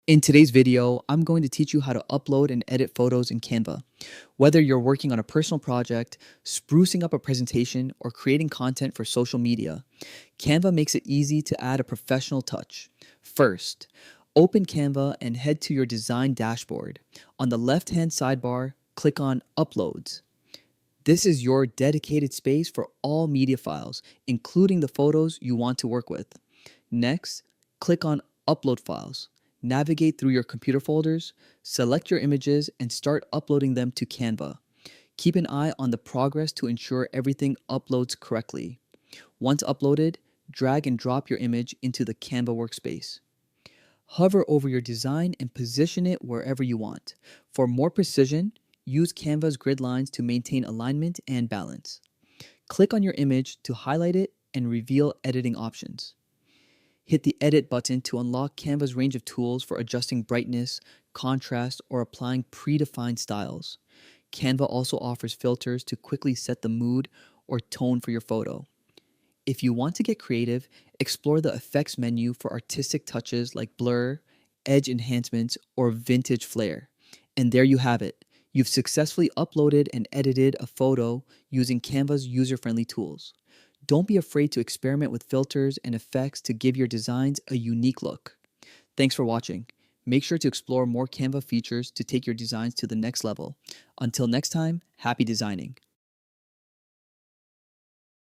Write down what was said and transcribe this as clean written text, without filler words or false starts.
In today's video, I'm going to teach you how to upload and edit photos in Canva. Whether you're working on a personal project, sprucing up a presentation, or creating content for social media, Canva makes it easy to add a professional touch. First, open Canva and head to your design dashboard. On the left-hand sidebar, click on Uploads. This is your dedicated space for all media files, including the photos you want to work with. Next, click on Upload Files. Navigate through your computer folders, select your images, and start uploading them to Canva. Keep an eye on the progress to ensure everything uploads correctly. Once uploaded, drag and drop your image into the Canva workspace. Hover over your design and position it wherever you want. For more precision, use Canva's grid lines to maintain alignment and balance. Click on your image to highlight it and reveal editing options. Hit the Edit button to unlock Canva's range of tools for adjusting brightness, contrast, or applying predefined styles. Canva also offers filters to quickly set the mood or tone for your photo. If you want to get creative, explore the Effects menu for artistic touches like blur, edge enhancements, or vintage flair. And there you have it. You've successfully uploaded and edited a photo using Canva's user-friendly tools. Don't be afraid to experiment with filters and effects to give your designs a unique look. Thanks for watching. Make sure to explore more Canva features to take your designs to the next level. Until next time, happy designing.